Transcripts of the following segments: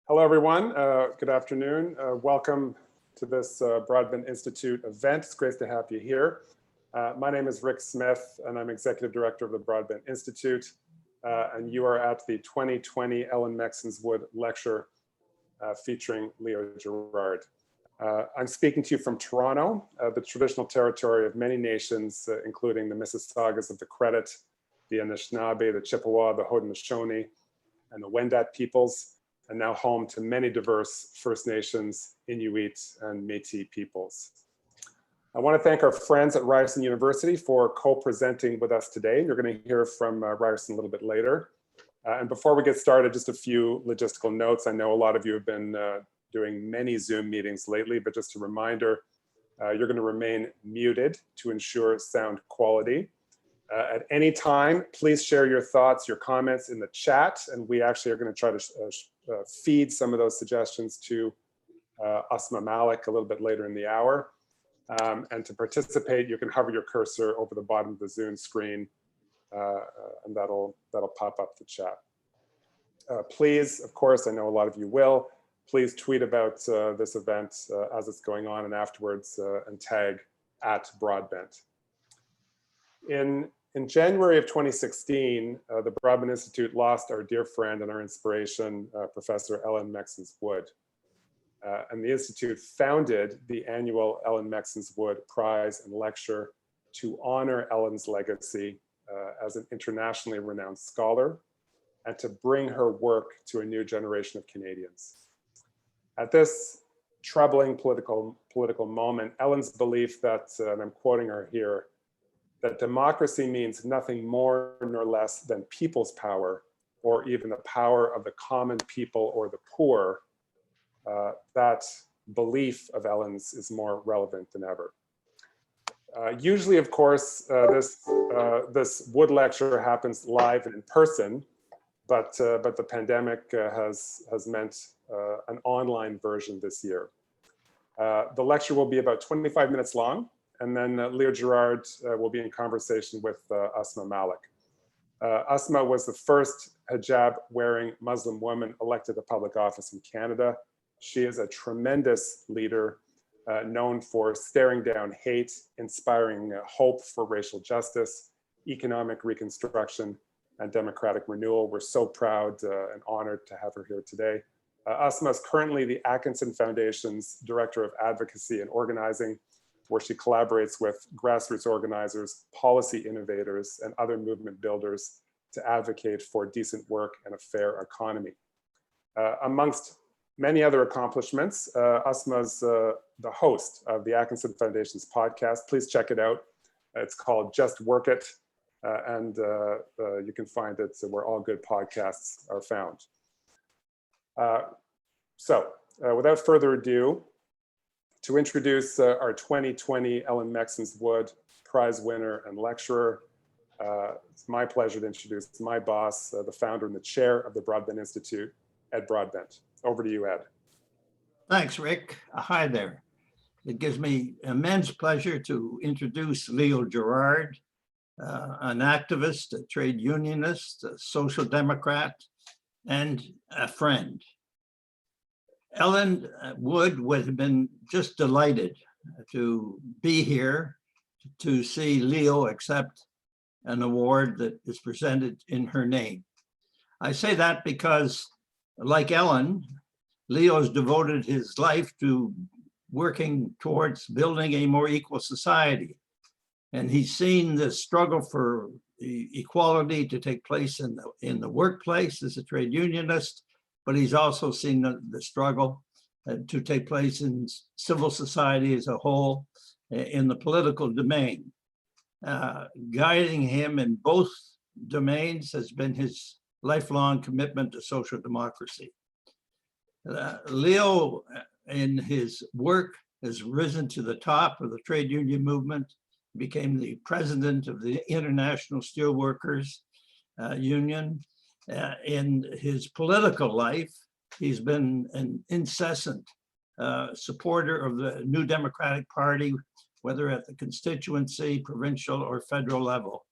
Hello, everyone. Good afternoon. Welcome to this Broadbent Institute event. It's great to have you here. My name is Rick Smith, and I'm Executive Director of the Broadbent Institute. And you are at the 2020 Ellen Meiksins Wood Lecture featuring Leo Gerard. I'm speaking to you from Toronto, the traditional territory of many nations, including the Mississaugas of the Credit, the Anishinaabe, the Chippewa, the Haudenosaunee, and the Wendat peoples, and now home to many diverse First Nations, Inuit, and Métis peoples. I want to thank our friends at Ryerson University for co-presenting with us today. You're going to hear from Ryerson a little bit later. And before we get started, just a few logistical notes. I know a lot of you have been doing many Zoom meetings lately, but just a reminder, you're going to remain muted to ensure sound quality. At any time, please share your thoughts, your comments in the chat, and we actually are going to try to feed some of those suggestions to Ausma Malik a little bit later in the hour. And to participate, you can hover your cursor over the bottom of the Zoom screen, and that'll pop up the chat. Please, of course, I know a lot of you will, please tweet about this event as it's going on and afterwards, and tag @Broadbent. In January of 2016, the Broadbent Institute lost our dear friend and our inspiration, Professor Ellen Meiksins Wood. And the Institute founded the annual Ellen Meiksins Wood Prize and Lecture to honor Ellen's legacy as an internationally renowned scholar and to bring her work to a new generation of Canadians. At this troubling political moment, Ellen's belief that, and I'm quoting her here, that democracy means nothing more nor less than people's power, or even the power of the common people or the poor, that belief of Ellen's is more relevant than ever. Usually, of course, this Wood Lecture happens live and in person, but the pandemic has meant an online version this year. The lecture will be about 25 minutes long, and then Leo Gerard will be in conversation with Ausma Malik. Ausma was the first hijab-wearing Muslim woman elected to public office in Canada. She is a tremendous leader, known for staring down hate, inspiring hope for racial justice, economic reconstruction, and democratic renewal. We're so proud and honored to have her here today. Ausma is currently the Atkinson Foundation's Director of Advocacy and Organizing, where she collaborates with grassroots organizers, policy innovators, and other movement builders to advocate for decent work and a fair economy. Amongst many other accomplishments, Ausma's the host of the Atkinson Foundation's podcast. Please check it out. It's called Just Work It, and you can find it where all good podcasts are found. Without further ado, to introduce our 2020 Ellen Meiksins Wood Prize winner and lecturer, it's my pleasure to introduce my boss, the founder and the chair of the Broadbent Institute, Ed Broadbent. Over to you, Ed. Thanks, Rick. Hi there. It gives me immense pleasure to introduce Leo Gerard, an activist, a trade unionist, a social democrat, and a friend. Ellen Wood would have been just delighted to be here to see Leo accept an award that is presented in her name. I say that because, like Ellen, Leo's devoted his life to working towards building a more equal society. And he's seen the struggle for equality to take place in the workplace as a trade unionist, but he's also seen the struggle to take place in civil society as a whole, in the political domain. Guiding him in both domains has been his lifelong commitment to social democracy. Leo, in his work, has risen to the top of the trade union movement, became the president of the International Steelworkers Union. In his political life, he's been an incessant supporter of the New Democratic Party, whether at the constituency, provincial, or federal level.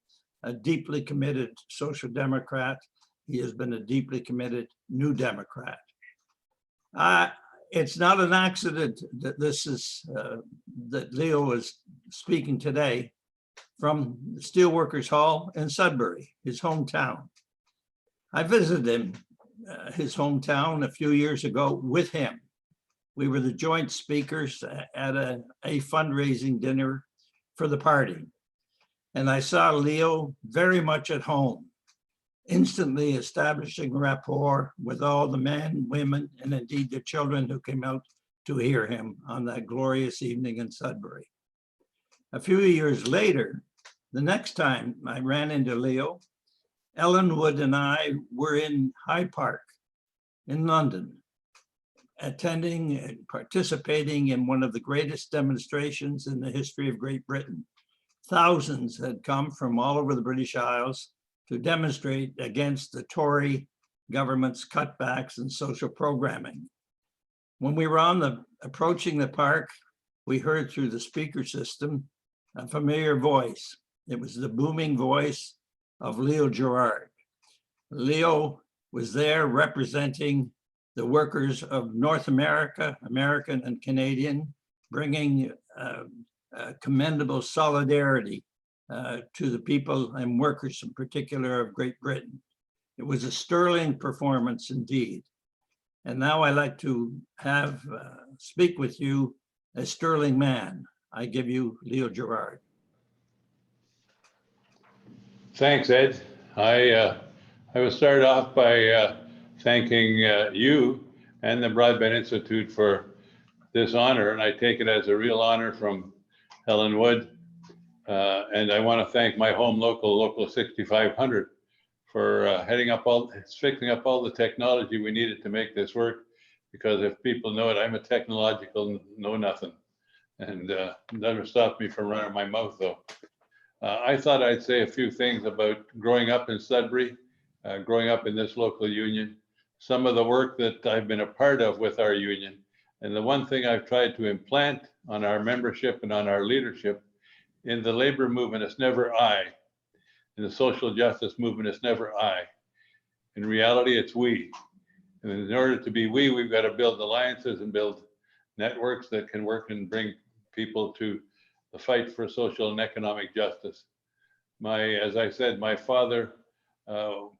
A deeply committed social democrat, he has been a deeply committed New Democrat. It's not an accident that this is, that Leo is speaking today from the Steelworkers Hall in Sudbury, his hometown. I visited him, his hometown a few years ago with him. We were the joint speakers at a fundraising dinner for the party. And I saw Leo very much at home, instantly establishing rapport with all the men, women, and indeed the children who came out to hear him on that glorious evening in Sudbury. A few years later, the next time I ran into Leo, Ellen Wood and I were in Hyde Park in London, attending and participating in one of the greatest demonstrations in the history of Great Britain. Thousands had come from all over the British Isles to demonstrate against the Tory government's cutbacks in social programming. When we were approaching the park, we heard through the speaker system a familiar voice. It was the booming voice of Leo Gerard. Leo was there representing the workers of North America, American and Canadian, bringing commendable solidarity to the people and workers in particular of Great Britain. It was a sterling performance indeed. And now I'd like to have speak with you a sterling man. I give you Leo Gerard. Thanks, Ed. I will start off by thanking you and the Broadbent Institute for this honor, and I take it as a real honor from Helen Wood. And I want to thank my home local 6500 for fixing up all the technology we needed to make this work, because if people know it, I'm a technological know-nothing, and never stopped me from running my mouth though. I thought I'd say a few things about growing up in Sudbury, growing up in this local union, some of the work that I've been a part of with our union. And the one thing I've tried to implant on our membership and on our leadership, in the labor movement, it's never I. In the social justice movement, it's never I. In reality, it's we. And in order to be we, we've got to build alliances and build networks that can work and bring people to the fight for social and economic justice. As I said, my father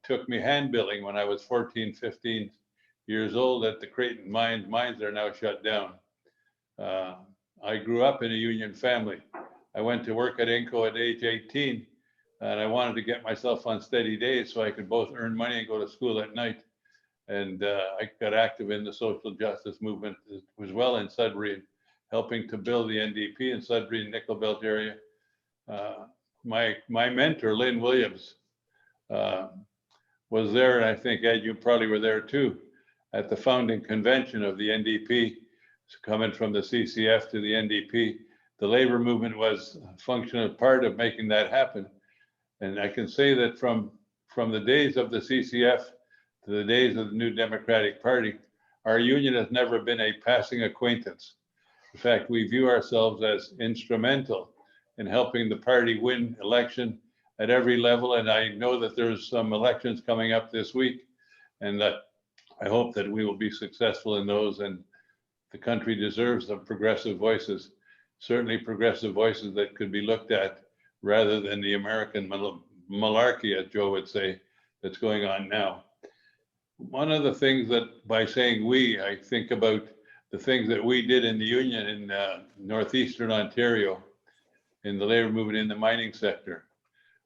took me hand-billing when I was 14, 15 years old at the Creighton mines. Mines are now shut down. I grew up in a union family. I went to work at Inco at age 18, and I wanted to get myself on steady days so I could both earn money and go to school at night. And I got active in the social justice movement as well in Sudbury, helping to build the NDP in Sudbury and Nickel Belt area. My mentor, Lynn Williams, was there, and I think, Ed, you probably were there too, at the founding convention of the NDP, coming from the CCF to the NDP. The labor movement was a functional part of making that happen. And I can say that from the days of the CCF to the days of the New Democratic Party, our union has never been a passing acquaintance. In fact, we view ourselves as instrumental in helping the party win election at every level. And I know that there's some elections coming up this week, and that I hope that we will be successful in those. And the country deserves some progressive voices, certainly progressive voices that could be looked at rather than the American malarkey, as Joe would say, that's going on now. One of the things that, by saying we, I think about the things that we did in the union in northeastern Ontario, in the labor movement in the mining sector.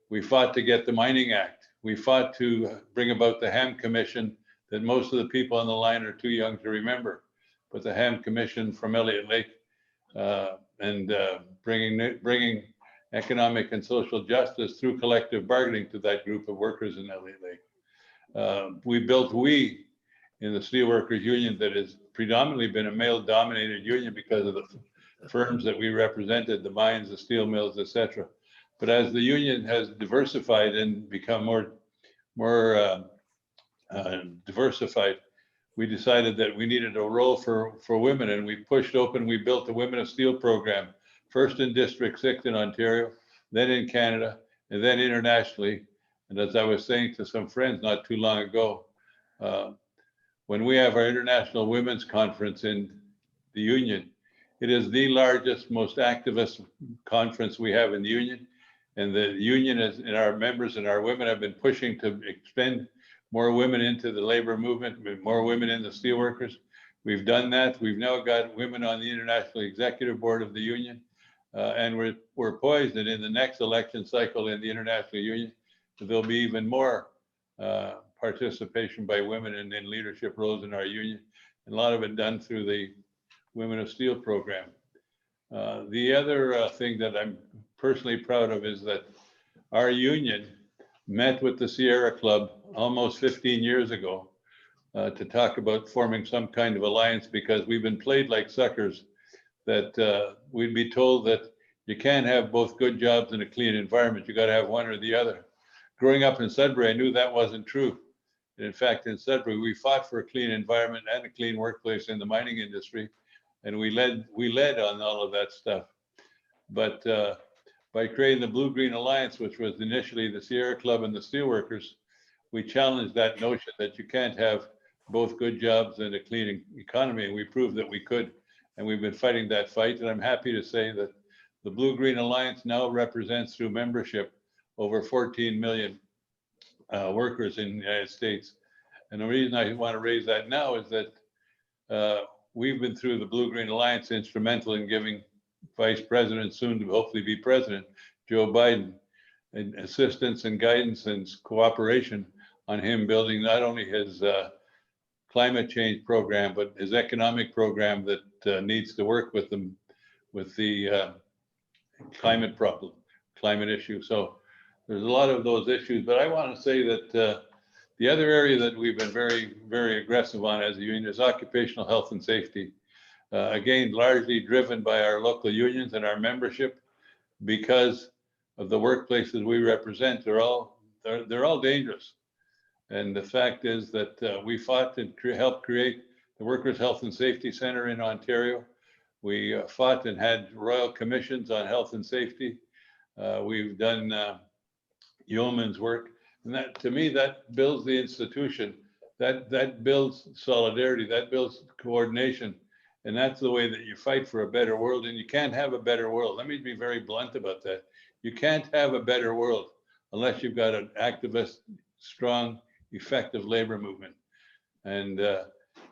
We fought to get the Mining Act. We fought to bring about the Ham Commission that most of the people on the line are too young to remember, but the Ham Commission from Elliott Lake, and bringing economic and social justice through collective bargaining to that group of workers in Elliott Lake. We built we in the Steelworkers Union that has predominantly been a male-dominated union because of the firms that we represented, the mines, the steel mills, etc. But as the union has diversified and become more diversified, we decided that we needed a role for women, and we pushed open. We built the Women of Steel program, first in District 6 in Ontario, then in Canada, and then internationally. And as I was saying to some friends not too long ago, when we have our International Women's Conference in the Union, it is the largest, most activist conference we have in the Union. And the Union and our members and our women have been pushing to expend more women into the labor movement, more women in the steelworkers. We've done that. We've now got women on the International Executive Board of the Union. And we're poised that in the next election cycle in the International Union, there'll be even more participation by women in leadership roles in our union. And a lot of it done through the Women of Steel program. The other thing that I'm personally proud of is that our union met with the Sierra Club almost 15 years ago to talk about forming some kind of alliance, because we've been played like suckers, that we'd be told that you can't have both good jobs and a clean environment. You got to have one or the other. Growing up in Sudbury, I knew that wasn't true. In fact, in Sudbury, we fought for a clean environment and a clean workplace in the mining industry, and we led on all of that stuff. But by creating the Blue-Green Alliance, which was initially the Sierra Club and the Steelworkers, we challenged that notion that you can't have both good jobs and a clean economy, and we proved that we could. And we've been fighting that fight, and I'm happy to say that the Blue-Green Alliance now represents, through membership, over 14 million workers in the United States. And the reason I want to raise that now is that we've been through the Blue-Green Alliance instrumental in giving Vice President, soon to hopefully be President, Joe Biden, and assistance and guidance and cooperation on him building not only his climate change program, but his economic program that needs to work with them, with the climate problem, climate issue. So there's a lot of those issues, but I want to say that the other area that we've been very, very aggressive on as a union is occupational health and safety. Again, largely driven by our local unions and our membership, because of the workplaces we represent. They're all dangerous. And the fact is that we fought to help create the Workers' Health and Safety Center in Ontario. We fought and had royal commissions on health and safety. We've done yeoman's work. And that, to me, that builds the institution. That builds solidarity, that builds coordination. And that's the way that you fight for a better world. And you can't have a better world. Let me be very blunt about that. You can't have a better world unless you've got an activist, strong, effective labor movement. And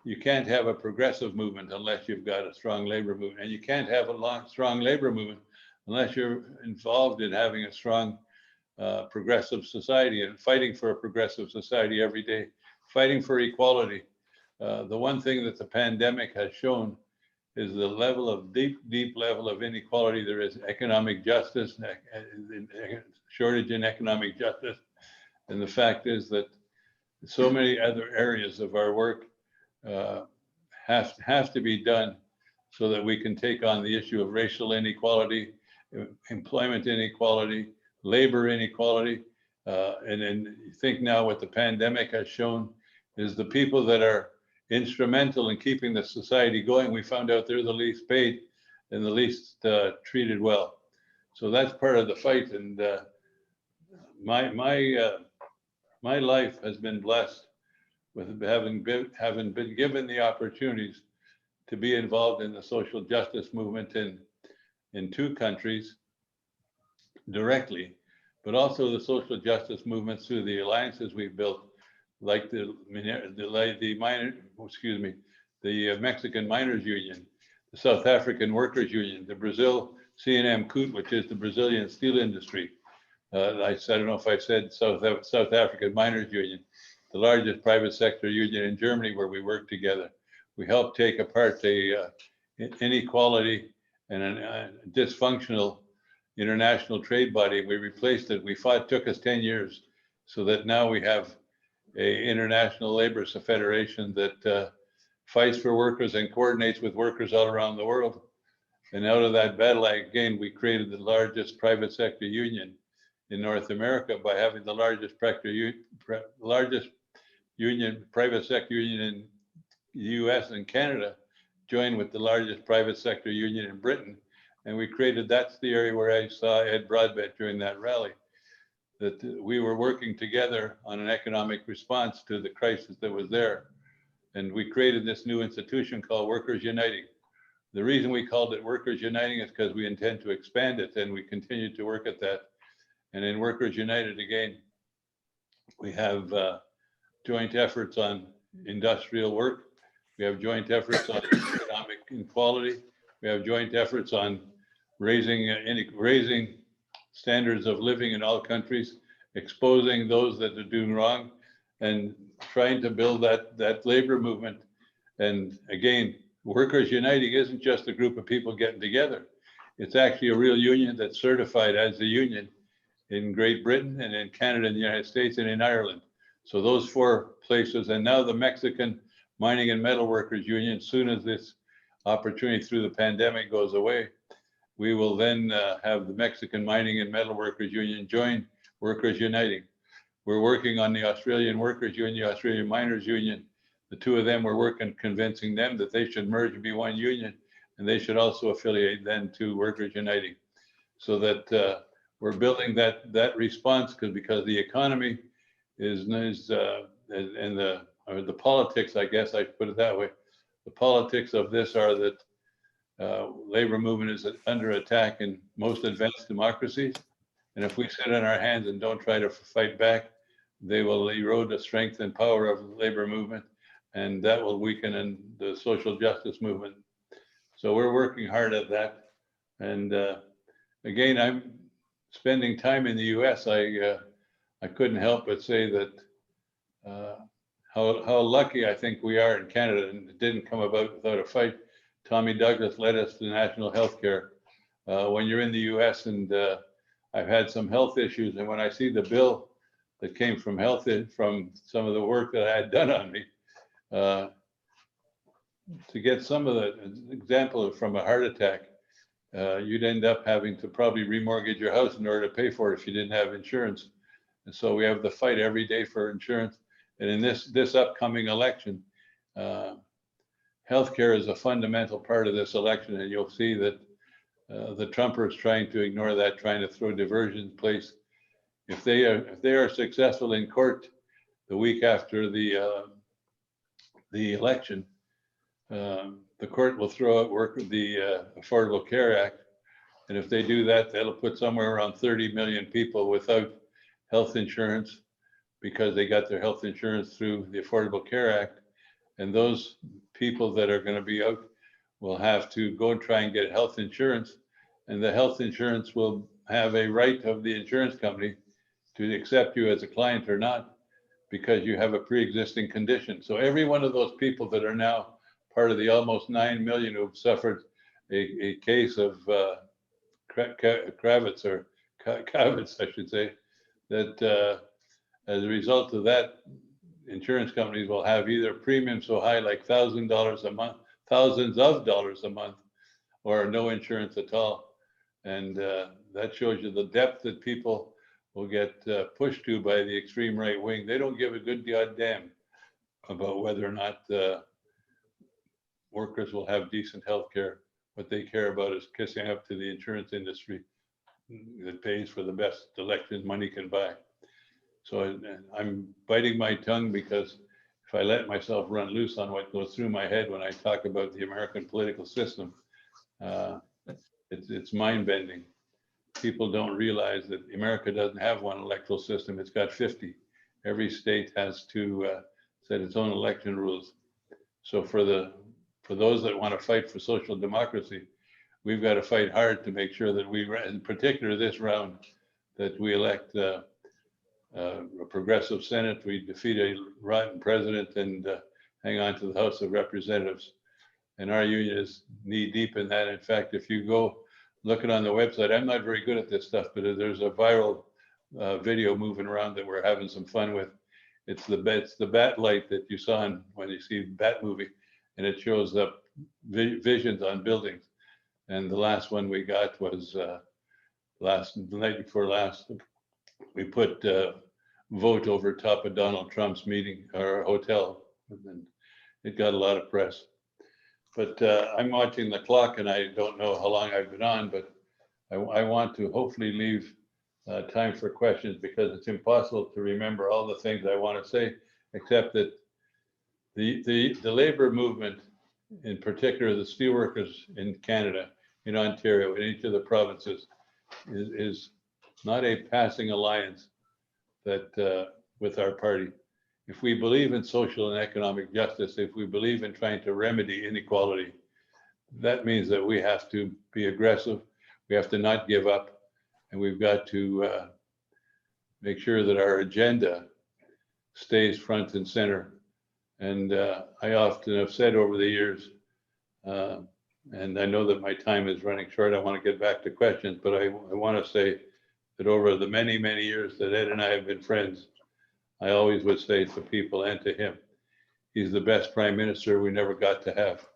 you can't have a progressive movement unless you've got a strong labor movement. And you can't have a strong labor movement unless you're involved in having a strong progressive society and fighting for a progressive society every day, fighting for equality. The one thing that the pandemic has shown is the level of deep level of inequality there is, economic justice, shortage in economic justice. And the fact is that so many other areas of our work have to be done so that we can take on the issue of racial inequality, employment inequality, labor inequality. And then you think now what the pandemic has shown is the people that are instrumental in keeping the society going, we found out they're the least paid and the least treated well. So that's part of the fight. And my life has been blessed with having been given the opportunities to be involved in the social justice movement in two countries directly, but also the social justice movements through the alliances we've built, like the Mexican Miners Union, the South African Workers Union, the Brazil C&M CUT, which is the Brazilian steel industry. I don't know if I said South African Miners Union, the largest private sector union in Germany, where we work together. We helped take apart the inequality and a dysfunctional international trade body. We replaced it. We fought, took us 10 years, so that now we have a international labor federation that fights for workers and coordinates with workers all around the world. And out of that battle, we created the largest private sector union in North America by having the largest private sector union in the US and Canada join with the largest private sector union in Britain. And we created, that's the area where I saw Ed Broadbent during that rally, that we were working together on an economic response to the crisis that was there. And we created this new institution called Workers Uniting. The reason we called it Workers Uniting is because we intend to expand it, and we continue to work at that. And in Workers United, again, we have joint efforts on industrial work. We have joint efforts on economic inequality. We have joint efforts on raising standards of living in all countries, exposing those that are doing wrong, and trying to build that labor movement. And again, Workers Uniting isn't just a group of people getting together. It's actually a real union that's certified as a union in Great Britain and in Canada and the United States and in Ireland. So those 4 places, and now the Mexican Mining and Metal Workers Union, soon as this opportunity through the pandemic goes away, we will then have the Mexican Mining and Metal Workers Union join Workers Uniting. We're working on the Australian Workers Union, the Australian Miners Union. The 2 of them, we're working convincing them that they should merge and be one union, and they should also affiliate then to Workers Uniting, so that we're building that response, because the economy is and the politics, I guess I put it that way. The politics of this are that labor movement is under attack in most advanced democracies. And if we sit on our hands and don't try to fight back, they will erode the strength and power of the labor movement, and that will weaken the social justice movement. So we're working hard at that. And again, I'm spending time in the US. I couldn't help but say that how lucky I think we are in Canada, and it didn't come about without a fight. Tommy Douglas led us to national health care. When you're in the US, and I've had some health issues, and when I see the bill that came from from some of the work that I had done on me, to get some of the example from a heart attack, you'd end up having to probably remortgage your house in order to pay for it if you didn't have insurance. And so we have the fight every day for insurance. And in this upcoming election, healthcare is a fundamental part of this election, and you'll see that the Trumpers trying to ignore that, trying to throw diversion in place. If they are successful in court the week after the election, the court will throw out the Affordable Care Act, and if they do that, that'll put somewhere around 30 million people without health insurance, because they got their health insurance through the Affordable Care Act. And those people that are going to be out will have to go and try and get health insurance, and the health insurance will have a right of the insurance company to accept you as a client or not, because you have a pre-existing condition. So every one of those people that are now part of the almost 9 million who've suffered a case of Kravitz, I should say, that as a result of that, insurance companies will have either premiums so high, like $1,000 a month, thousands of dollars a month, or no insurance at all. And that shows you the depth that people will get pushed to by the extreme right wing. They don't give a good goddamn about whether or not workers will have decent health care. What they care about is kissing up to the insurance industry that pays for the best election money can buy. So I'm biting my tongue, because if I let myself run loose on what goes through my head when I talk about the American political system, it's mind-bending. People don't realize that America doesn't have one electoral system. It's got 50. Every state has to set its own election rules. So for those that want to fight for social democracy, we've got to fight hard to make sure that we, in particular this round, that we elect a progressive Senate, we defeat a rotten president, and hang on to the House of Representatives. And our union is knee deep in that. In fact, if you go look it on the website, I'm not very good at this stuff, but there's a viral video moving around that we're having some fun with. It's the bat light that you saw when you see Bat movie, and it shows up visions on buildings. And the last one we got was the night before last. We put vote over top of Donald Trump's meeting or hotel, and it got a lot of press. But I'm watching the clock, and I don't know how long I've been on, but I want to hopefully leave time for questions, because it's impossible to remember all the things I want to say, except that the labor movement, in particular the steelworkers in Canada, in Ontario, in each of the provinces, is not a passing alliance that with our party. If we believe in social and economic justice, if we believe in trying to remedy inequality, that means that we have to be aggressive. We have to not give up, and we've got to make sure that our agenda stays front and center. And I often have said over the years, and I know that my time is running short, I want to get back to questions, but I want to say that over the many, many years that Ed and I have been friends, I always would say to people and to him, he's the best prime minister we never got to have.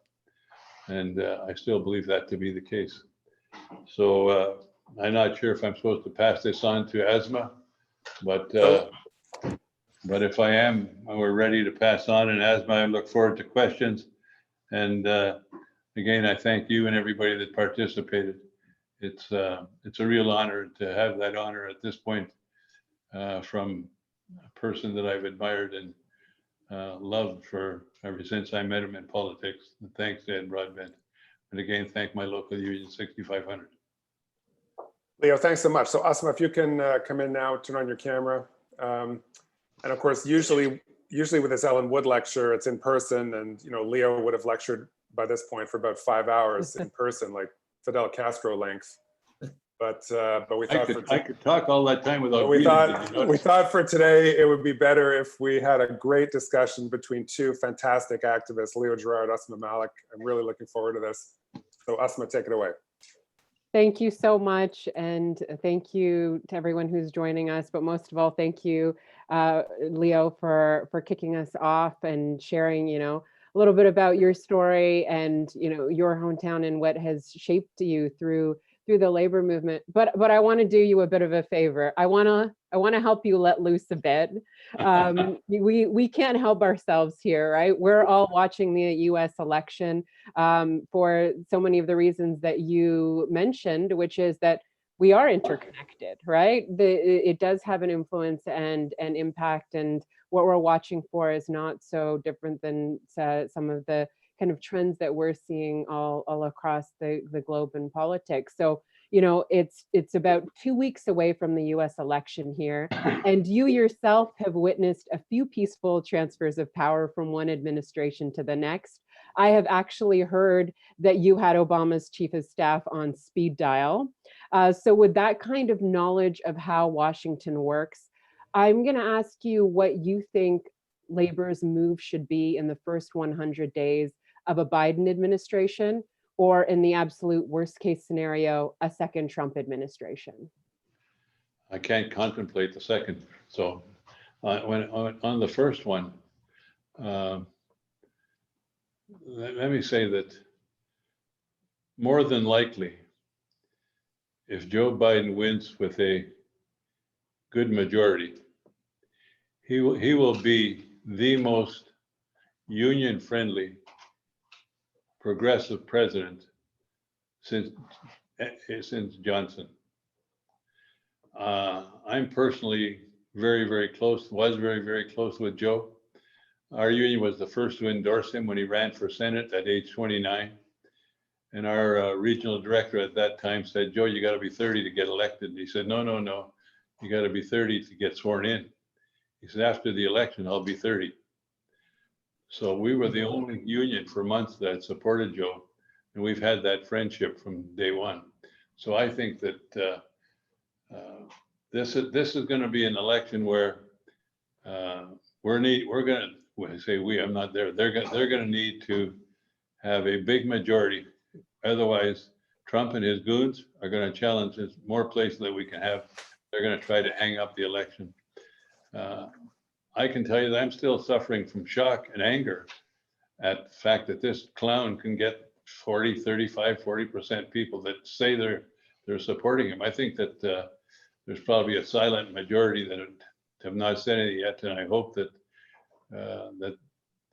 And I still believe that to be the case. So I'm not sure if I'm supposed to pass this on to Ausma, but if I am, we're ready to pass on. And Ausma, I look forward to questions. And again, I thank you and everybody that participated. It's a real honor to have that honor at this point from a person that I've admired and loved for ever since I met him in politics. And thanks, Ed Broadbent. And again, thank my local union 6500. Leo, thanks so much. So Ausma, if you can come in now, turn on your camera. And of course, usually with this Ellen Wood lecture, it's in person, and Leo would have lectured by this point for about 5 hours in person, like Fidel Castro length. But we thought I could talk all that time without. We thought for today it would be better if we had a great discussion between two fantastic activists, Leo Gerard, Ausma Malik. I'm really looking forward to this. So Ausma, take it away. Thank you so much, and thank you to everyone who's joining us. But most of all, thank you, Leo, for kicking us off and sharing, a little bit about your story and your hometown and what has shaped you through the labor movement. But I want to do you a bit of a favor. I want to help you let loose a bit. We can't help ourselves here, right? We're all watching the US election for so many of the reasons that you mentioned, which is that we are interconnected, right? It does have an influence and an impact, and what we're watching for is not so different than some of the kind of trends that we're seeing all across the globe in politics. So, it's about 2 weeks away from the US election here, and you yourself have witnessed a few peaceful transfers of power from one administration to the next. I have actually heard that you had Obama's chief of staff on speed dial. So with that kind of knowledge of how Washington works, I'm going to ask you what you think labor's move should be in the first 100 days of a Biden administration, or in the absolute worst case scenario, a second Trump administration. I can't contemplate the second. So on the first one, let me say that more than likely, if Joe Biden wins with a good majority, he will be the most union-friendly progressive president since Johnson. I'm personally very, very close, was very, very close with Joe. Our union was the first to endorse him when he ran for Senate at age 29. And our regional director at that time said, Joe, you got to be 30 to get elected. And he said, no, you got to be 30 to get sworn in. He said, after the election, I'll be 30. So we were the only union for months that supported Joe, and we've had that friendship from day one. So I think that this is going to be an election where we're going to, when I say we, I'm not there. They're going to need to have a big majority. Otherwise, Trump and his goons are going to challenge us more places that we can have. They're going to try to hang up the election. I can tell you that I'm still suffering from shock and anger at the fact that this clown can get 40, 35, 40% people that say they're supporting him. I think that there's probably a silent majority that have not said anything yet, and I hope that that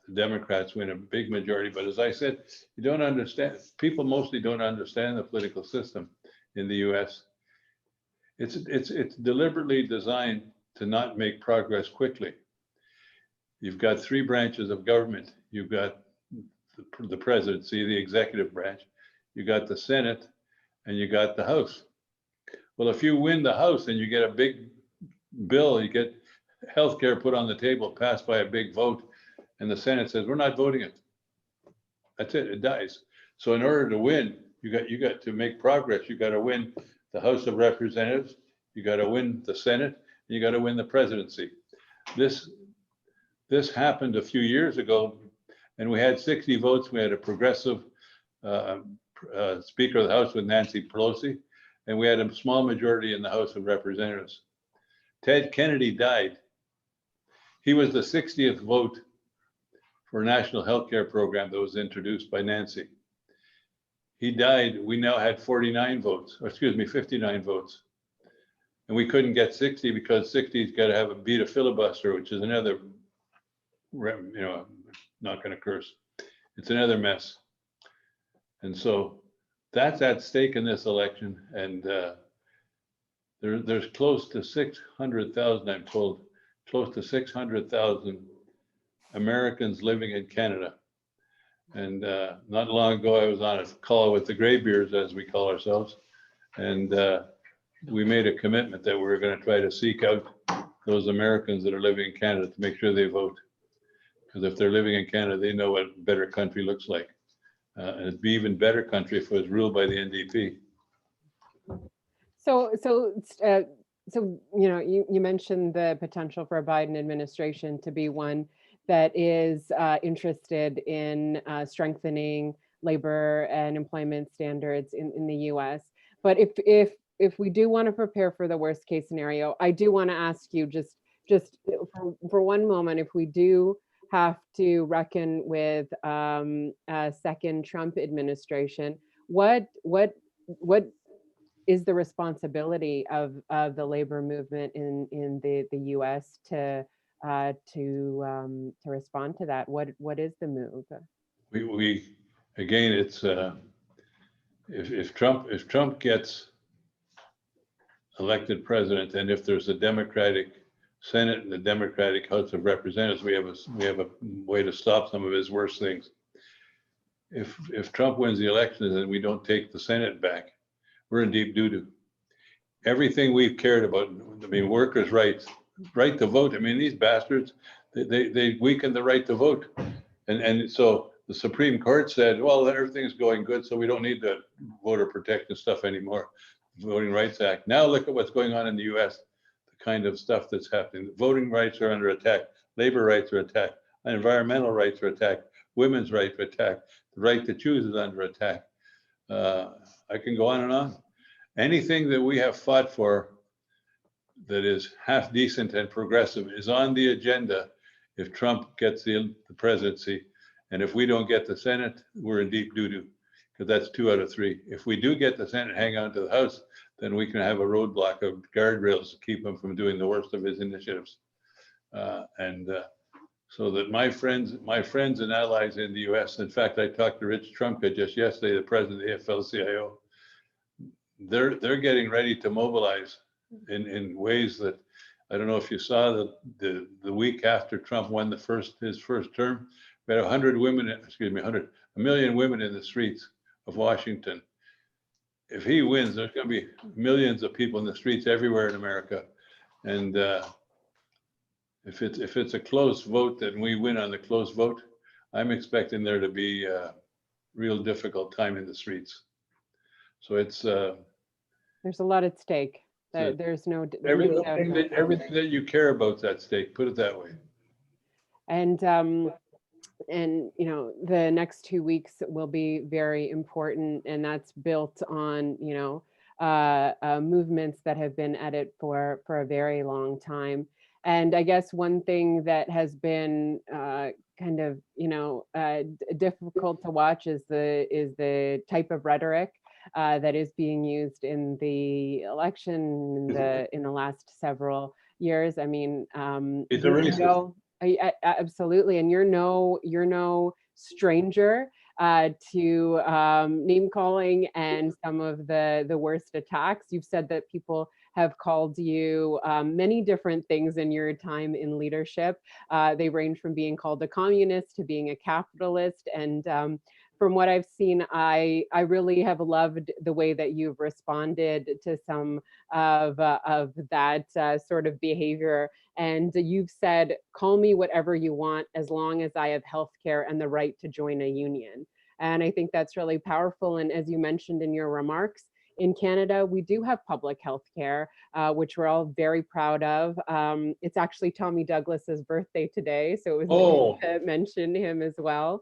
the Democrats win a big majority. But as I said, you don't understand. People mostly don't understand the political system in the U.S. It's deliberately designed to not make progress quickly. you've got three branches of government. You've got the presidency, the executive branch, you got the Senate, and you got the House. Well, if you win the House and you get a big bill, you get healthcare put on the table, passed by a big vote, and the Senate says, we're not voting it. That's it, it dies. So in order to win, you got to make progress. You got to win the House of Representatives, you got to win the Senate, and you got to win the presidency. This happened a few years ago, and we had 60 votes. We had a progressive Speaker of the House with Nancy Pelosi, and we had a small majority in the House of Representatives. Ted Kennedy died. He was the 60th vote for a national health care program that was introduced by Nancy. He died. We now had 59 votes, or excuse me, 59 votes. And we couldn't get 60 because 60's got to have a beat a filibuster, which is another, not going to curse. It's another mess. And so that's at stake in this election. And there's close to 600,000, I'm told, close to 600,000 Americans living in Canada. And not long ago, I was on a call with the graybeards, as we call ourselves. And we made a commitment that we're going to try to seek out those Americans that are living in Canada to make sure they vote. Because if they're living in Canada, they know what a better country looks like. And it'd be even better country if it was ruled by the NDP. So you mentioned the potential for a Biden administration to be one that is interested in strengthening labor and employment standards in the U.S. But if we do want to prepare for the worst case scenario, I do want to ask you just for one moment, if we do have to reckon with a second Trump administration, what is the responsibility of the labor movement in the U.S. to respond to that? What is the move? We again, it's if Trump gets elected president, and if there's a Democratic Senate and the Democratic House of Representatives, we have a way to stop some of his worst things. If Trump wins the election and we don't take the Senate back, we're in deep doo-doo. Everything we've cared about, I mean, workers' rights, right to vote. I mean, these bastards, they weakened the right to vote. And so the Supreme Court said, well, everything's going good, so we don't need the voter protection stuff anymore. Voting Rights Act. Now look at what's going on in the US, the kind of stuff that's happening. Voting rights are under attack. Labor rights are attacked. Environmental rights are attacked. Women's rights are attacked. The right to choose is under attack. I can go on and on. Anything that we have fought for that is half decent and progressive is on the agenda if Trump gets the presidency. And if we don't get the Senate, we're in deep doo-doo, because that's 2 out of 3. If we do get the Senate, hang on to the House, then we can have a roadblock of guardrails to keep him from doing the worst of his initiatives. So that my friends and allies in the US, in fact, I talked to Rich Trumka just yesterday, the president of the AFL-CIO, they're getting ready to mobilize in ways that, I don't know if you saw the week after Trump won his first term, we had 1 million women in the streets of Washington. If he wins, there's going to be millions of people in the streets everywhere in America. And if it's a close vote, then we win on the close vote. I'm expecting there to be a real difficult time in the streets. So it's there's a lot at stake. There's no everything that you care about is at stake. Put it that way. And the next 2 weeks will be very important, and that's built on movements that have been at it for a very long time. And I guess one thing that has been kind of difficult to watch is the type of rhetoric that is being used in the election in the last several years. I mean, it's a racist. Absolutely, and you're no stranger to name calling and some of the worst attacks. You've said that people have called you many different things in your time in leadership. They range from being called a communist to being a capitalist. And from what I've seen, I really have loved the way that you've responded to some of that sort of behavior. And you've said, call me whatever you want as long as I have healthcare and the right to join a union. And I think that's really powerful. And as you mentioned in your remarks, in Canada, we do have public health care, which we're all very proud of. It's actually Tommy Douglas's birthday today, so it was nice to mention him as well.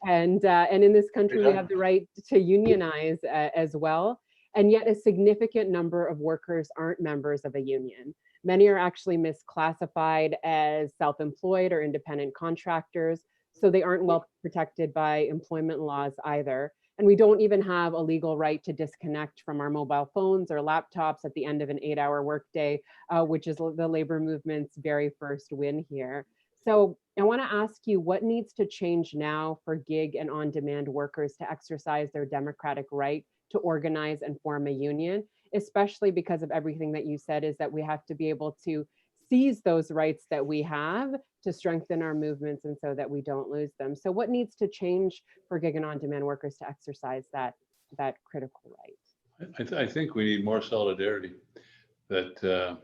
And in this country, we have the right to unionize as well. And yet a significant number of workers aren't members of a union. Many are actually misclassified as self-employed or independent contractors, so they aren't well protected by employment laws either. And we don't even have a legal right to disconnect from our mobile phones or laptops at the end of an 8-hour workday, which is the labor movement's very first win here. So I want to ask you, what needs to change now for gig and on-demand workers to exercise their democratic right to organize and form a union, especially because of everything that you said, is that we have to be able to seize those rights that we have to strengthen our movements and so that we don't lose them. So what needs to change for gig and on-demand workers to exercise that critical right? I think we need more solidarity. That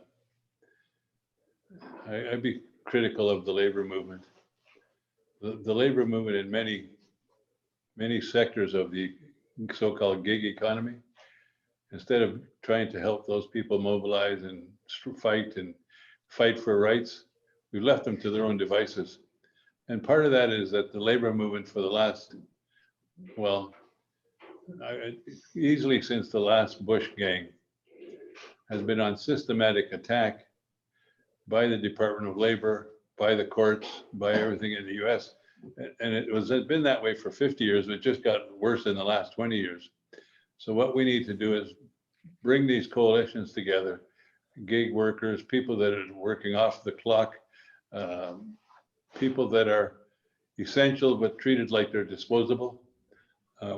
I'd be critical of the labor movement. The labor movement in many sectors of the so-called gig economy, instead of trying to help those people mobilize and fight for rights, we've left them to their own devices. And part of that is that the labor movement for the last, easily since the last Bush gang, has been on systematic attack by the Department of Labor, by the courts, by everything in the US. And it's been that way for 50 years, but it just got worse in the last 20 years. So what we need to do is bring these coalitions together, gig workers, people that are working off the clock, people that are essential but treated like they're disposable.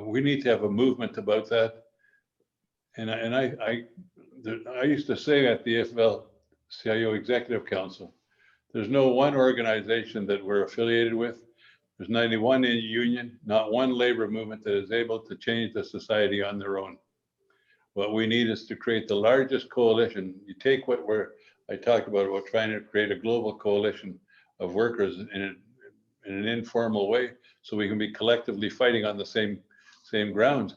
We need to have a movement about that. And I used to say at the AFL-CIO Executive Council, there's no one organization that we're affiliated with. There's 91 in union, not one labor movement that is able to change the society on their own. What we need is to create the largest coalition. You take what I talk about trying to create a global coalition of workers in an informal way, so we can be collectively fighting on the same ground.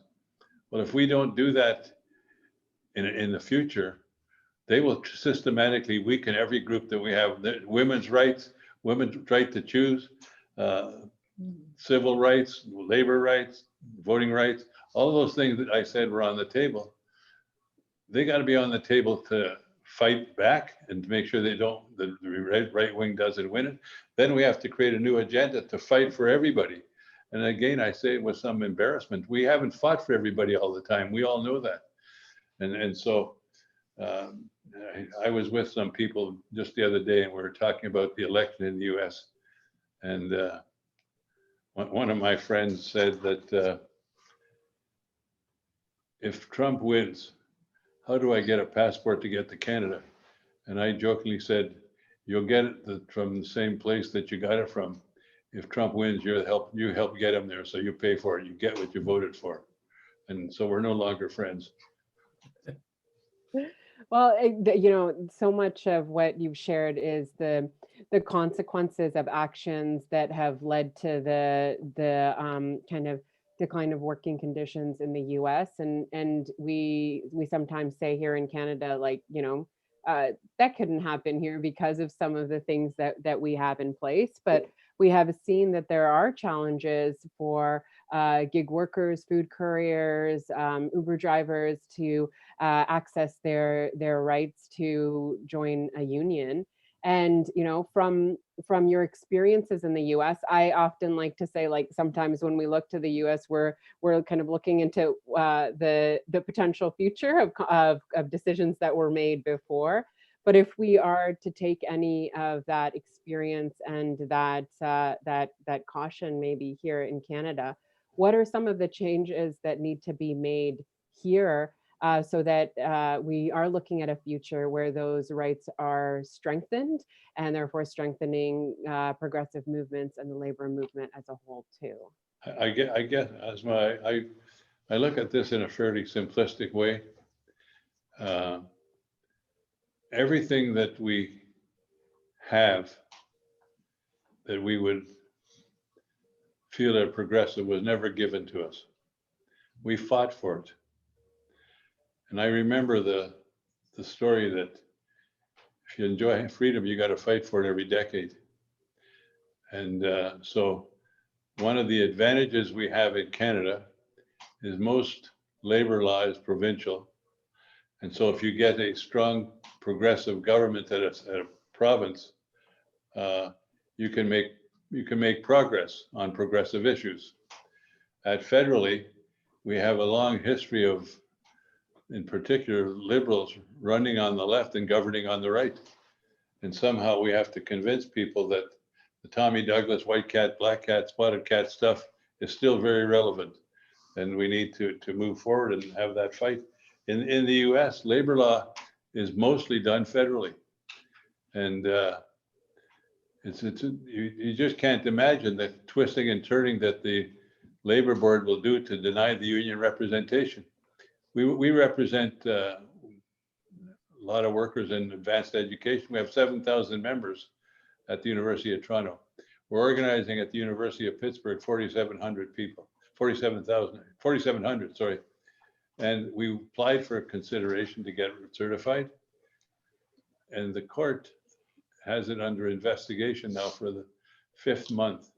Well, if we don't do that in the future, they will systematically weaken every group that we have. Women's rights, women's right to choose, civil rights, labor rights, voting rights, all those things that I said were on the table. They got to be on the table to fight back and to make sure the right wing doesn't win it. Then we have to create a new agenda to fight for everybody. And again, I say it with some embarrassment, we haven't fought for everybody all the time. We all know that. And so I was with some people just the other day, and we were talking about the election in the US. And one of my friends said that if Trump wins, how do I get a passport to get to Canada? And I jokingly said, you'll get it from the same place that you got it from. If Trump wins, you help get him there, so you pay for it. You get what you voted for. And so we're no longer friends. Well, so much of what you've shared is the consequences of actions that have led to the kind of decline of working conditions in the US. And we sometimes say here in Canada, like, that couldn't happen here because of some of the things that we have in place. But we have seen that there are challenges for gig workers, food couriers, Uber drivers to access their rights to join a union. And from your experiences in the US, I often like to say, like, sometimes when we look to the US, we're kind of looking into the potential future of decisions that were made before. But if we are to take any of that experience and that caution maybe here in Canada, what are some of the changes that need to be made here so that we are looking at a future where those rights are strengthened, and therefore strengthening progressive movements and the labor movement as a whole too. I get, Ausma, I look at this in a fairly simplistic way. Everything that we have that we would feel are progressive was never given to us. We fought for it. And I remember the story that if you enjoy freedom, you got to fight for it every decade. And so one of the advantages we have in Canada is most labor law is provincial. And so if you get a strong progressive government at a province, you can make progress on progressive issues. At federally, we have a long history of, in particular, liberals running on the left and governing on the right. And somehow we have to convince people that the Tommy Douglas, white cat, black cat, spotted cat stuff is still very relevant. And we need to move forward and have that fight. In the US, labor law is mostly done federally. And you just can't imagine the twisting and turning that the labor board will do to deny the union representation. We represent a lot of workers in advanced education. We have 7,000 members at the University of Toronto. We're organizing at the University of Pittsburgh 4,700 people, 4,700, sorry. And we applied for a consideration to get certified. And the court has it under investigation now for the 5th month.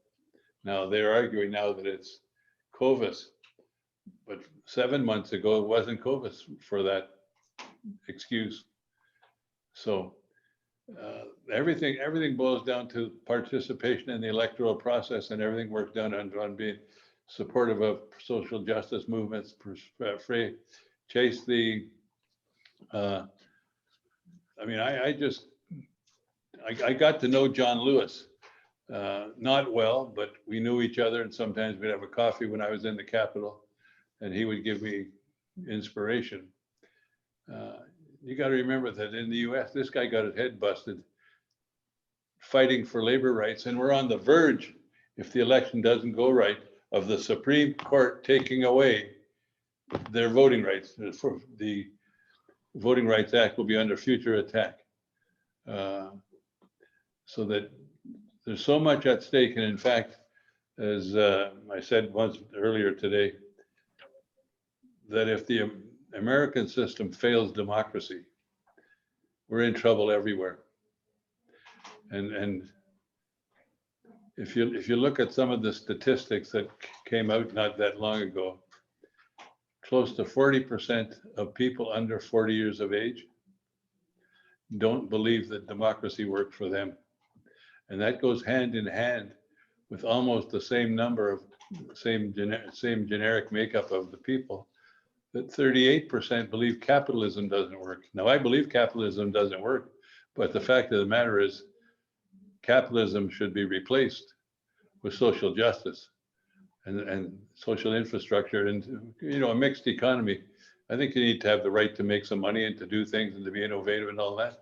Now they're arguing now that it's COVID, but 7 months ago, it wasn't COVID for that excuse. So everything boils down to participation in the electoral process, and everything works down on being supportive of social justice movements, chase the, I mean, I got to know John Lewis, not well, but we knew each other, and sometimes we'd have a coffee when I was in the Capitol, and he would give me inspiration. You got to remember that in the US, this guy got his head busted fighting for labor rights, and we're on the verge, if the election doesn't go right, of the Supreme Court taking away their voting rights. The Voting Rights Act will be under future attack. So that there's so much at stake. And in fact, as I said once earlier today, that if the American system fails democracy, we're in trouble everywhere. And if you look at some of the statistics that came out not that long ago, close to 40% of people under 40 years of age don't believe that democracy worked for them. And that goes hand in hand with almost the same number of same generic makeup of the people, that 38% believe capitalism doesn't work. Now, I believe capitalism doesn't work, but the fact of the matter is capitalism should be replaced with social justice and social infrastructure, and a mixed economy. I think you need to have the right to make some money and to do things and to be innovative and all that.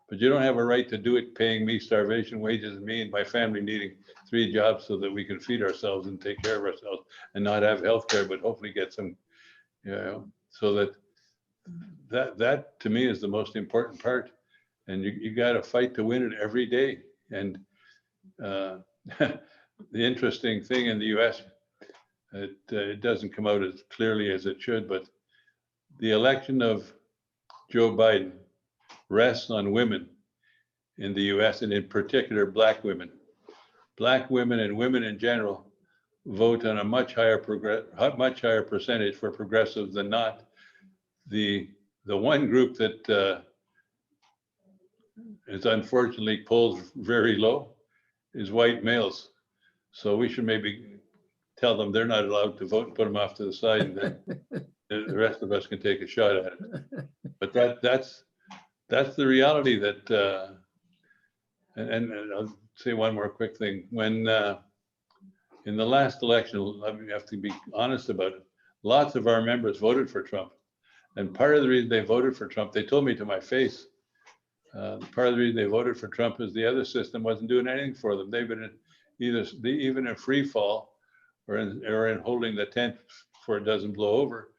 But you don't have a right to do it paying me starvation wages and me and my family needing 3 jobs so that we can feed ourselves and take care of ourselves and not have health care, but hopefully get some, so that to me is the most important part. And you got to fight to win it every day. And the interesting thing in the US, it doesn't come out as clearly as it should, but the election of Joe Biden rests on women in the US, and in particular, Black women. Black women and women in general vote on a much higher percentage for progressives than not. The one group that is unfortunately polls very low is white males. So we should maybe tell them they're not allowed to vote and put them off to the side, and then the rest of us can take a shot at it. But that's the reality that, and I'll say one more quick thing. When in the last election, I have to be honest about it, lots of our members voted for Trump. And part of the reason they voted for Trump, they told me to my face, part of the reason they voted for Trump is the other system wasn't doing anything for them. They've been even in free fall or in holding the tent for it doesn't blow over.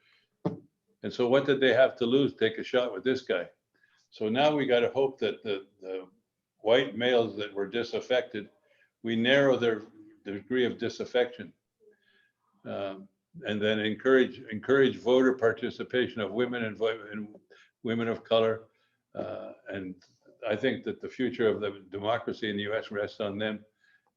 And so what did they have to lose? Take a shot with this guy. So now we got to hope that the white males that were disaffected, we narrow their degree of disaffection, and then encourage voter participation of women and women of color. And I think that the future of the democracy in the U.S. rests on them.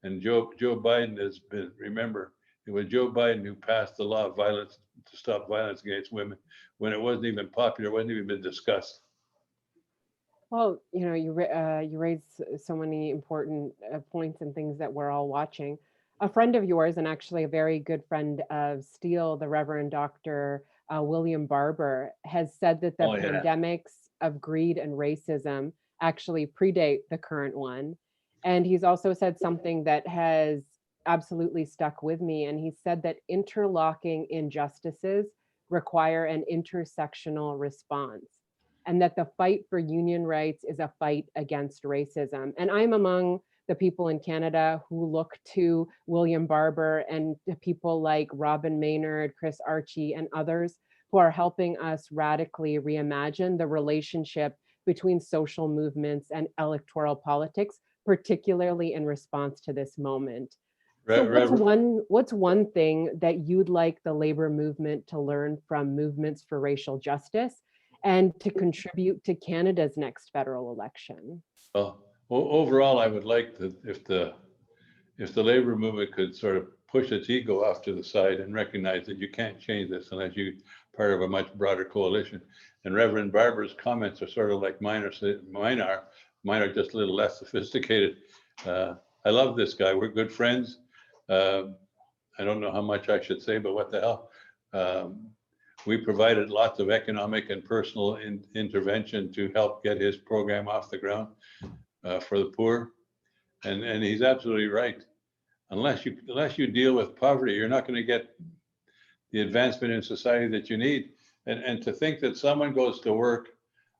And Joe Biden has been, remember, it was Joe Biden who passed the law of violence to stop violence against women when it wasn't even popular, wasn't even been discussed. Well, you raised so many important points and things that we're all watching. A friend of yours, and actually a very good friend of Steele, the Reverend Dr. William Barber, has said that the pandemics of greed and racism actually predate the current one. And he's also said something that has absolutely stuck with me. And he said that interlocking injustices require an intersectional response, and that the fight for union rights is a fight against racism. And I'm among the people in Canada who look to William Barber and to people like Robin Maynard, Chris Archie, and others who are helping us radically reimagine the relationship between social movements and electoral politics, particularly in response to this moment. So what's one thing that you'd like the labor movement to learn from movements for racial justice and to contribute to Canada's next federal election? Well, overall, I would like that if the labor movement could sort of push its ego off to the side and recognize that you can't change this unless you're part of a much broader coalition. And Reverend Barber's comments are sort of like mine are just a little less sophisticated. I love this guy. We're good friends. I don't know how much I should say, but what the hell. We provided lots of economic and personal intervention to help get his program off the ground for the poor. And he's absolutely right. Unless you deal with poverty, you're not going to get the advancement in society that you need. And to think that someone goes to work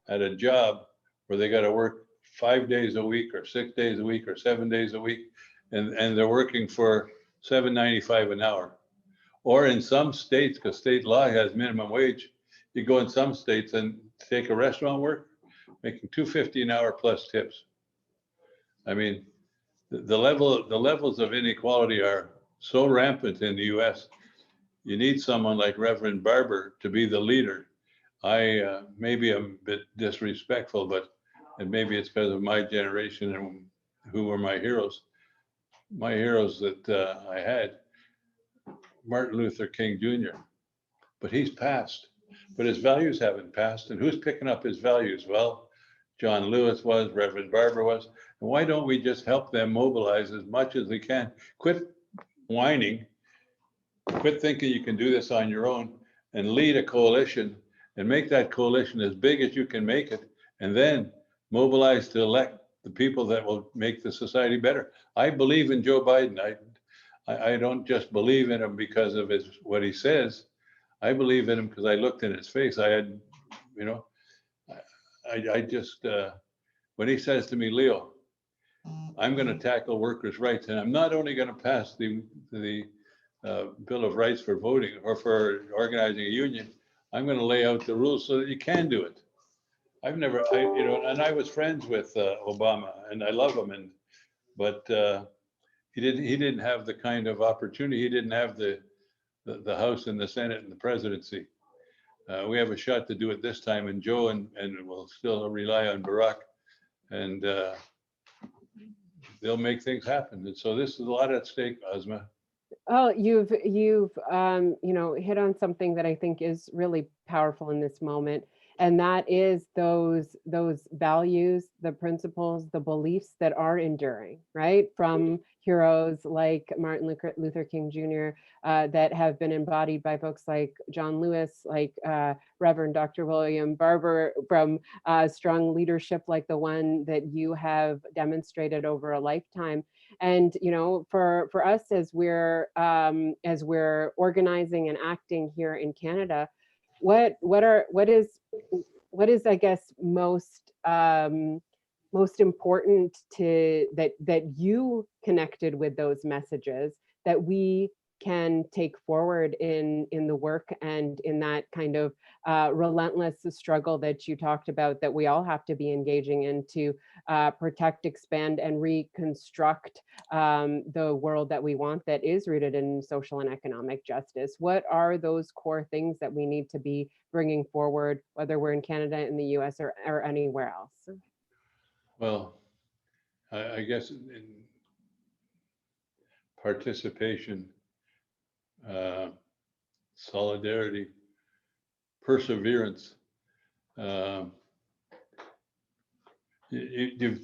at a job where they got to work 5 days a week or 6 days a week or 7 days a week, and they're working for $7.95 an hour. Or in some states, because state law has minimum wage, you go in some states and take a restaurant work, making $2.50 an hour plus tips. I mean, the levels of inequality are so rampant in the U.S. You need someone like Reverend Barber to be the leader. I maybe I'm a bit disrespectful, and maybe it's because of my generation and who were my heroes. My heroes that I had, Martin Luther King Jr., but he's passed, but his values haven't passed. And who's picking up his values? Well, John Lewis was, Reverend Barber was. And why don't we just help them mobilize as much as we can? Quit whining, quit thinking you can do this on your own, and lead a coalition and make that coalition as big as you can make it, and then mobilize to elect the people that will make the society better. I believe in Joe Biden. I don't just believe in him because of what he says. I believe in him because I looked in his face. I had, I just, when he says to me, Leo, I'm going to tackle workers' rights, and I'm not only going to pass the Bill of Rights for voting or for organizing a union, I'm going to lay out the rules so that you can do it. I've never, and I was friends with Obama, and I love him, but he didn't have the kind of opportunity. He didn't have the House and the Senate and the presidency. We have a shot to do it this time, and Joe and we'll still rely on Barack, and they'll make things happen. And so this is a lot at stake, Ausma. Oh, you've hit on something that I think is really powerful in this moment, and that is those values, the principles, the beliefs that are enduring, right? From heroes like Martin Luther King Jr. That have been embodied by folks like John Lewis, like Reverend Dr. William Barber, from strong leadership like the one that you have demonstrated over a lifetime. And for us as we're organizing and acting here in Canada, what is, I guess, most important to that you connected with those messages that we can take forward in the work and in that kind of relentless struggle that you talked about, that we all have to be engaging in to protect, expand, and reconstruct the world that we want, that is rooted in social and economic justice? What are those core things that we need to be bringing forward, whether we're in Canada, in the US, or anywhere else? Well, I guess in participation, solidarity, perseverance, you've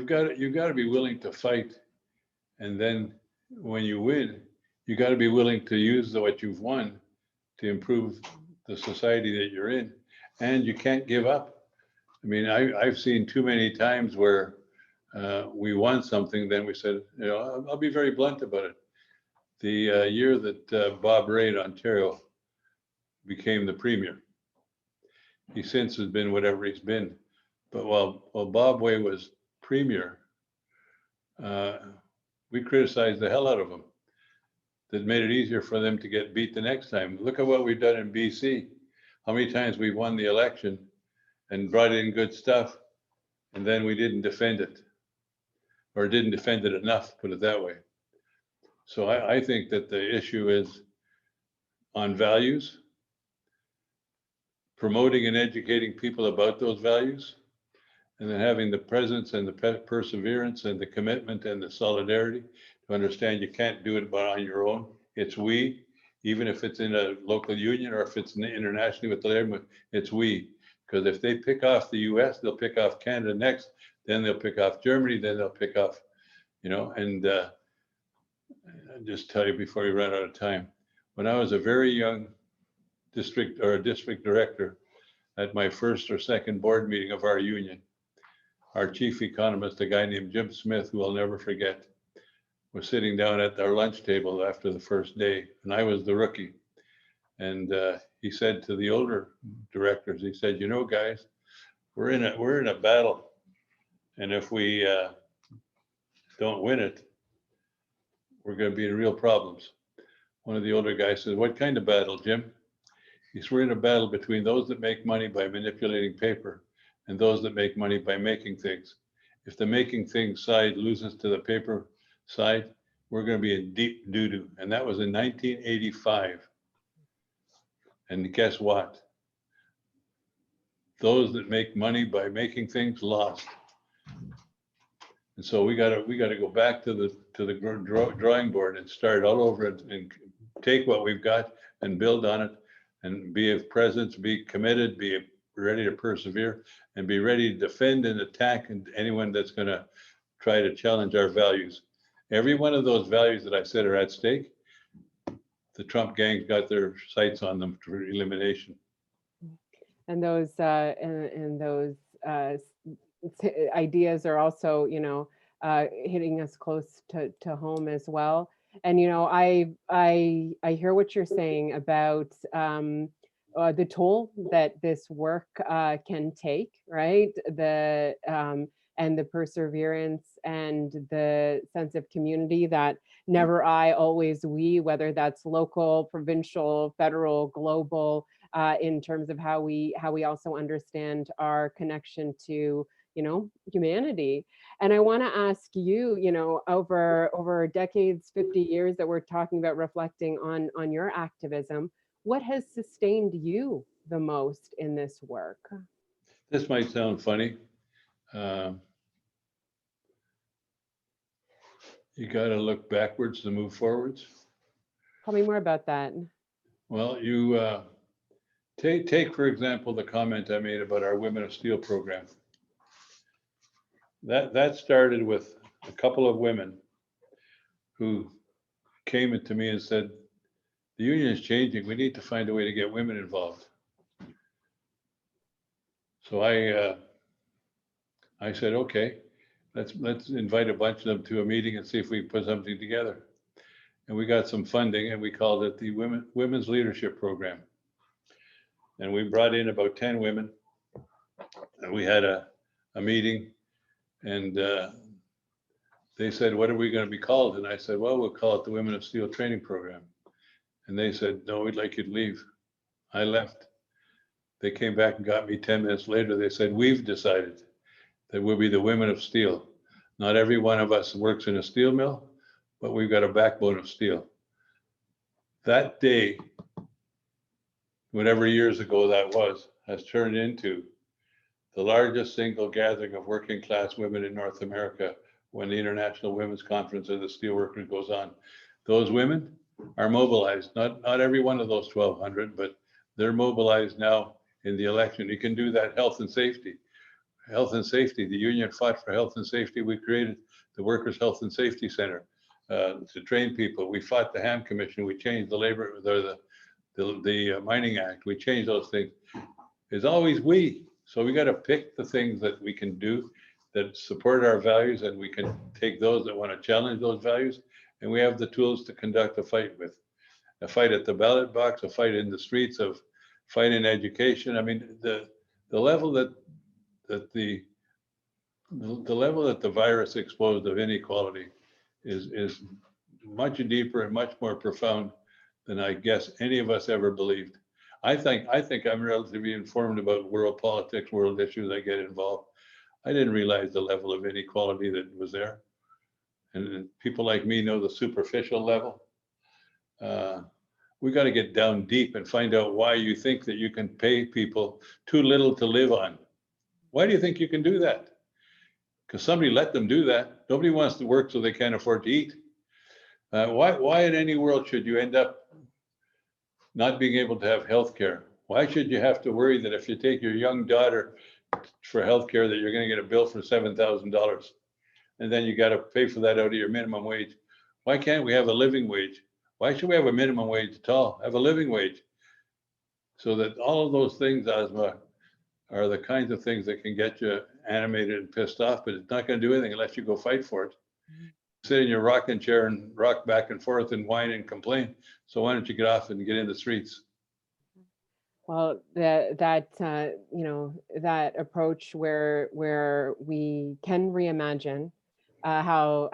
got to be willing to fight, and then when you win, you got to be willing to use what you've won to improve the society that you're in, and you can't give up. I mean, I've seen too many times where we won something, then we said, you know, I'll be very blunt about it. The year that Bob Rae in Ontario became the premier, he since has been whatever he's been. But while Bob Rae was premier, we criticized the hell out of him. That made it easier for them to get beat the next time. Look at what we've done in BC. How many times we've won the election and brought in good stuff, and then we didn't defend it, or didn't defend it enough, put it that way. So I think that the issue is on values, promoting and educating people about those values, and then having the presence and the perseverance and the commitment and the solidarity to understand you can't do it on your own. It's we, even if it's in a local union or if it's internationally with the labor, it's we. Because if they pick off the US, they'll pick off Canada next, then they'll pick off Germany, then they'll pick off, you know, and I'll just tell you before we run out of time, when I was a very young district director, at my first or second board meeting of our union, our chief economist, a guy named Jim Smith, who I'll never forget, was sitting down at our lunch table after the first day, and I was the rookie. And he said to the older directors, he said, you know, guys, we're in a battle, and if we don't win it, we're going to be in real problems. One of the older guys said, what kind of battle, Jim? He said, we're in a battle between those that make money by manipulating paper and those that make money by making things. If the making things side loses to the paper side, we're going to be in deep doo-doo. And that was in 1985. And guess what? Those that make money by making things lost. And so we got to go back to the drawing board and start all over and take what we've got and build on it, and be of presence, be committed, be ready to persevere, and be ready to defend and attack anyone that's going to try to challenge our values. Every one of those values that I said are at stake. The Trump gang got their sights on them for elimination. And those ideas are also, you know, hitting us close to home as well. And, you know, I hear what you're saying about the toll that this work can take, right? And the perseverance and the sense of community that never I, always we, whether that's local, provincial, federal, global, in terms of how we also understand our connection to, you know, humanity. And I want to ask you, you know, over decades, 50 years that we're talking about reflecting on your activism, what has sustained you the most in this work? This might sound funny. You got to look backwards to move forwards. Tell me more about that. Well, you take for example the comment I made about our Women of Steel program. That started with a couple of women who came to me and said, the union is changing. We need to find a way to get women involved. So I said, okay, let's invite a bunch of them to a meeting and see if we can put something together. And we got some funding, and we called it the Women's Leadership Program. And we brought in about 10 women. And we had a meeting, and they said, what are we going to be called? And I said, well, we'll call it the Women of Steel Training Program. And they said, no, we'd like you to leave. I left. They came back and got me 10 minutes later. They said, we've decided that we'll be the Women of Steel. Not every one of us works in a steel mill, but we've got a backbone of steel. That day, whatever years ago that was, has turned into the largest single gathering of working class women in North America when the International Women's Conference of the Steelworkers goes on. Those women are mobilized, not every one of those 1,200, but they're mobilized now in the election. You can do that. Health and safety. Health and safety, the union fought for health and safety. We created the Workers' Health and Safety Center to train people. We fought the HAM Commission. We changed the labor, the Mining Act. We changed those things. It's always we. So we got to pick the things that we can do that support our values, and we can take those that want to challenge those values. And we have the tools to conduct a fight with. A fight at the ballot box, a fight in the streets, a fight in education. I mean, the level that the level that the virus exposed of inequality is much deeper and much more profound than I guess any of us ever believed. I think I'm relatively informed about world politics, world issues. I get involved. I didn't realize the level of inequality that was there. And people like me know the superficial level. We got to get down deep and find out why you think that you can pay people too little to live on. Why do you think you can do that? Because somebody let them do that. Nobody wants to work so they can't afford to eat. Why in any world should you end up not being able to have health care? Why should you have to worry that if you take your young daughter for health care that you're going to get a bill for $7,000 and then you got to pay for that out of your minimum wage? Why can't we have a living wage? Why should we have a minimum wage at all? Have a living wage. So that all of those things, Ausma, are the kinds of things that can get you animated and pissed off, but it's not going to do anything unless you go fight for it. Sit in your rocking chair and rock back and forth and whine and complain. So why don't you get off and get in the streets? Well, that approach where we can reimagine how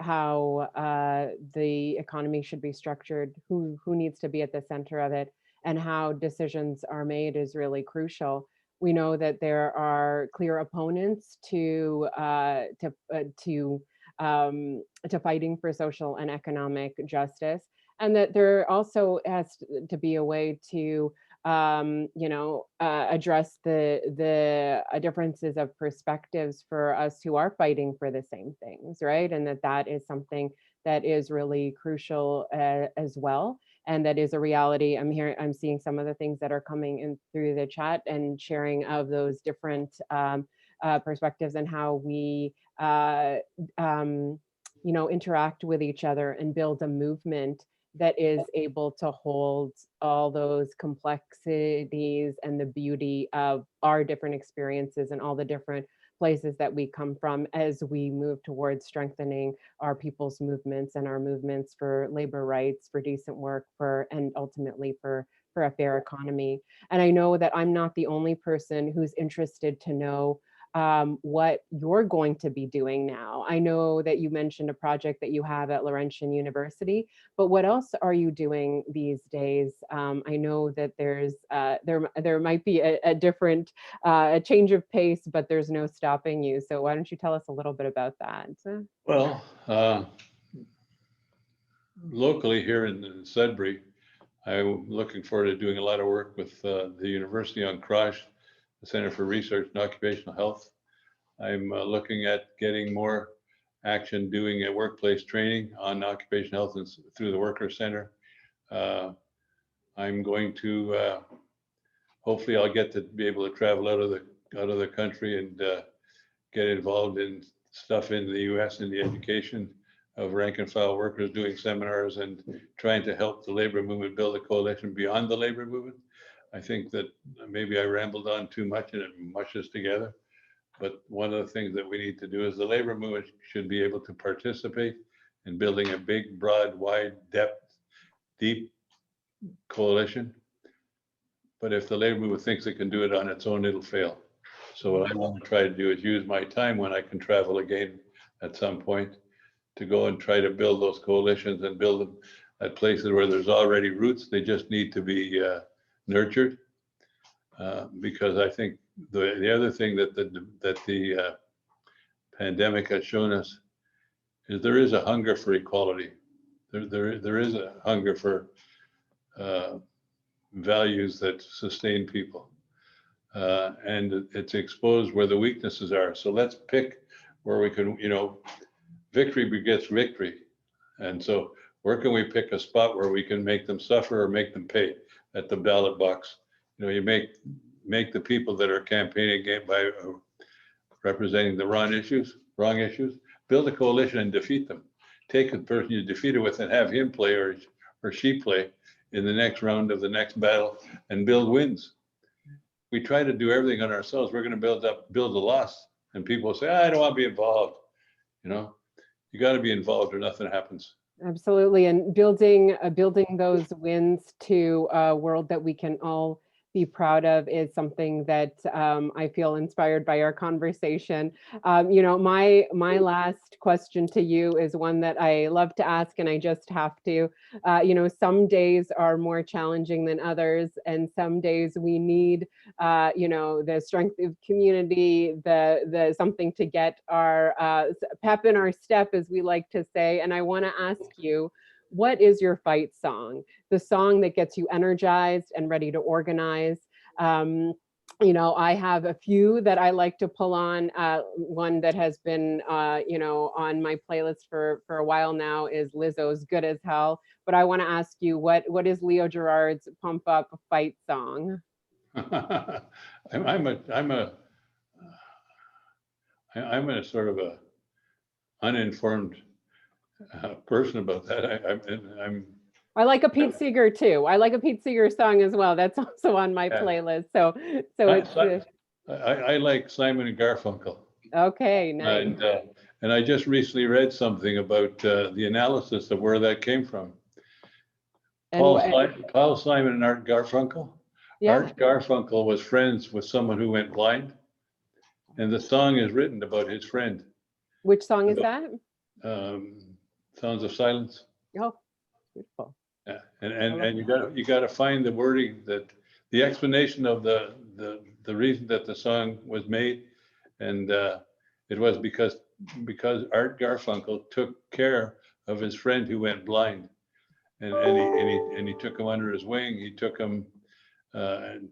the economy should be structured, who needs to be at the center of it, and how decisions are made is really crucial. We know that there are clear opponents to fighting for social and economic justice, and that there also has to be a way to address the differences of perspectives for us who are fighting for the same things, right? And that is something that is really crucial as well. And that is a reality. I'm seeing some of the things that are coming in through the chat and sharing of those different perspectives and how we interact with each other and build a movement that is able to hold all those complexities and the beauty of our different experiences and all the different places that we come from as we move towards strengthening our people's movements and our movements for labor rights, for decent work, and ultimately for a fair economy. And I know that I'm not the only person who's interested to know what you're going to be doing now. I know that you mentioned a project that you have at Laurentian University, but what else are you doing these days? I know that there might be a different a change of pace, but there's no stopping you. So why don't you tell us a little bit about that? Well, locally here in Sudbury, I'm looking forward to doing a lot of work with the university on CROSH, the Center for Research in Occupational Health. I'm looking at getting more action doing a workplace training on occupational health and through the Worker Center. I'm going to, hopefully I'll get to be able to travel out of the country and get involved in stuff in the US in the education of rank and file workers, doing seminars and trying to help the labor movement build a coalition beyond the labor movement. I think that maybe I rambled on too much and it mushes together. But one of the things that we need to do is the labor movement should be able to participate in building a big, broad, wide, deep coalition But if the labor movement thinks it can do it on its own, it'll fail. So what I want to try to do is use my time when I can travel again at some point to go and try to build those coalitions and build them at places where there's already roots. They just need to be nurtured. Because I think the other thing that the pandemic has shown us is there is a hunger for equality. There is a hunger for values that sustain people. And it's exposed where the weaknesses are. So let's pick where we can, victory begets victory. And so where can we pick a spot where we can make them suffer or make them pay at the ballot box? You make the people that are campaigning by representing the wrong issues, build a coalition and defeat them. Take the person you defeated with and have him play or she play in the next round of the next battle and build wins. We try to do everything on ourselves. We're going to build a loss, and people say, I don't want to be involved. You got to be involved or nothing happens. Absolutely. And building those wins to a world that we can all be proud of is something that I feel inspired by our conversation. My last question to you is one that I love to ask, and I just have to. Some days are more challenging than others, and some days we need, the strength of community, the something to get our pep in our step, as we like to say. And I want to ask you, what is your fight song? The song that gets you energized and ready to organize. I have a few that I like to pull on. One that has been, on my playlist for a while now is Lizzo's "Good as Hell." But I want to ask you, what is Leo Gerard's pump up fight song? I'm a sort of a uninformed person about that. I like a Pete Seeger too. I like a Pete Seeger song as well. That's also on my playlist. So it's. I like Simon and Garfunkel. Okay, nice. And I just recently read something about the analysis of where that came from. Paul Simon and Art Garfunkel. Yeah. Art Garfunkel was friends with someone who went blind, and the song is written about his friend. Which song is that? Sounds of Silence. Oh, beautiful. Yeah, and you got to find the wording, that the explanation of the reason that the song was made, and it was because Art Garfunkel took care of his friend who went blind, and he took him under his wing. He took him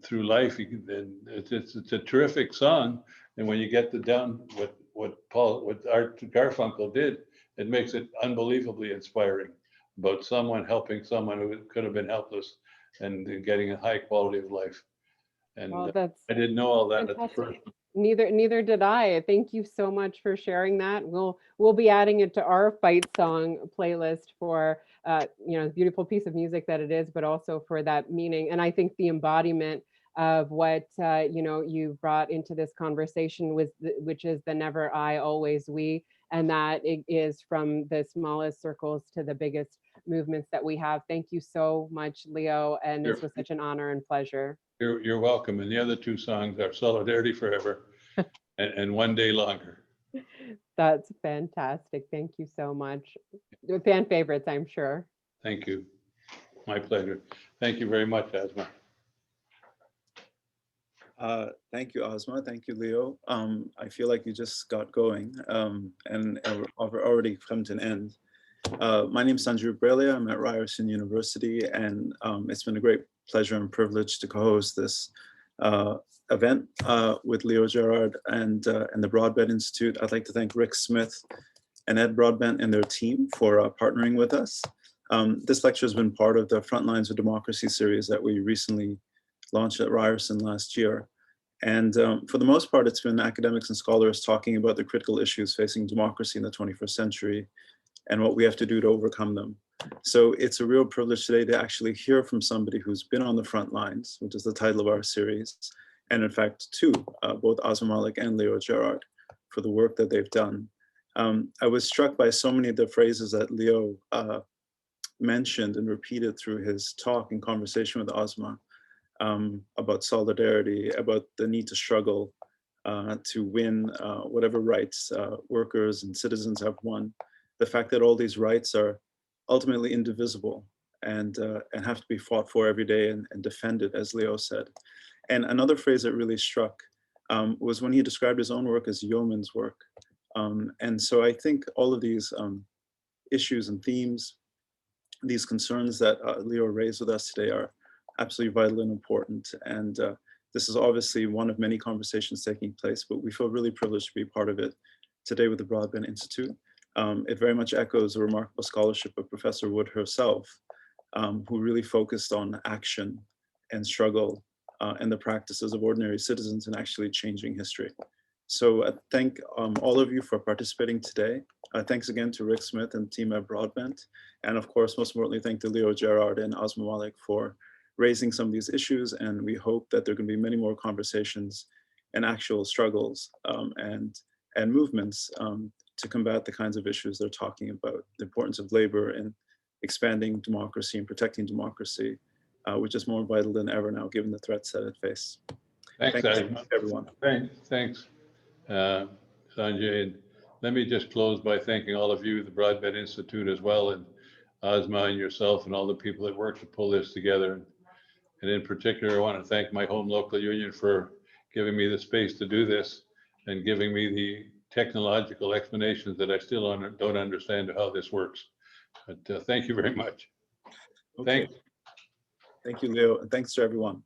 through life. It's a terrific song, and when you get down what Art Garfunkel did, it makes it unbelievably inspiring about someone helping someone who could have been helpless and getting a high quality of life. And I didn't know all that fantastic. At the first. Neither did I. Thank you so much for sharing that. We'll be adding it to our fight song playlist for beautiful piece of music that it is, but also for that meaning. And I think the embodiment of what you brought into this conversation which is the never I, always we, and that it is from the smallest circles to the biggest movements that we have. Thank you so much, Leo, and this was such an honor and pleasure. You're welcome. And the other two songs are Solidarity Forever and One Day Longer. That's fantastic. Thank you so much. Fan favorites, I'm sure. Thank you. My pleasure. Thank you very much, Ausma. Thank you, Ausma. Thank you, Leo. I feel like you just got going and already come to an end. My name is Sanju Brelia. I'm at Ryerson University, and it's been a great pleasure and privilege to co-host this event with Leo Gerard and the Broadbent Institute. I'd like to thank Rick Smith and Ed Broadbent and their team for partnering with us. This lecture has been part of the Frontlines of Democracy series that we recently launched at Ryerson last year. And for the most part, it's been academics and scholars talking about the critical issues facing democracy in the 21st century and what we have to do to overcome them. So it's a real privilege today to actually hear from somebody who's been on the front lines, which is the title of our series. And in fact, both Ausma, Malik and Leo Gerard, for the work that they've done. I was struck by so many of the phrases that Leo mentioned and repeated through his talk and conversation with Ausma. about solidarity, about the need to struggle to win whatever rights workers and citizens have won. The fact that all these rights are ultimately indivisible and have to be fought for every day and defended, as Leo said. And another phrase that really struck was when he described his own work as yeoman's work. And so I think all of these issues and themes, these concerns that Leo raised with us today are absolutely vital and important. And this is obviously one of many conversations taking place, but we feel really privileged to be part of it today with the Broadbent Institute. It very much echoes the remarkable scholarship of Professor Wood herself, who really focused on action and struggle and the practices of ordinary citizens in actually changing history. So thank all of you for participating today. Thanks again to Rick Smith and team at Broadbent. And of course, most importantly, thank to Leo, Gerard, and Ausma Malik for raising some of these issues. And we hope that there can be many more conversations and actual struggles and movements to combat the kinds of issues they're talking about, the importance of labor in expanding democracy and protecting democracy, which is more vital than ever now, given the threats that it faces. Thanks, Thank you, everyone. Thanks, Sanjay. And let me just close by thanking all of you, the Broadbent Institute as well, and Ausma and yourself and all the people that worked to pull this together. And in particular, I want to thank my home local union for giving me the space to do this and giving me the technological explanations that I still don't understand how this works. But thank you very much. Okay. Thank you, Leo, and thanks to everyone.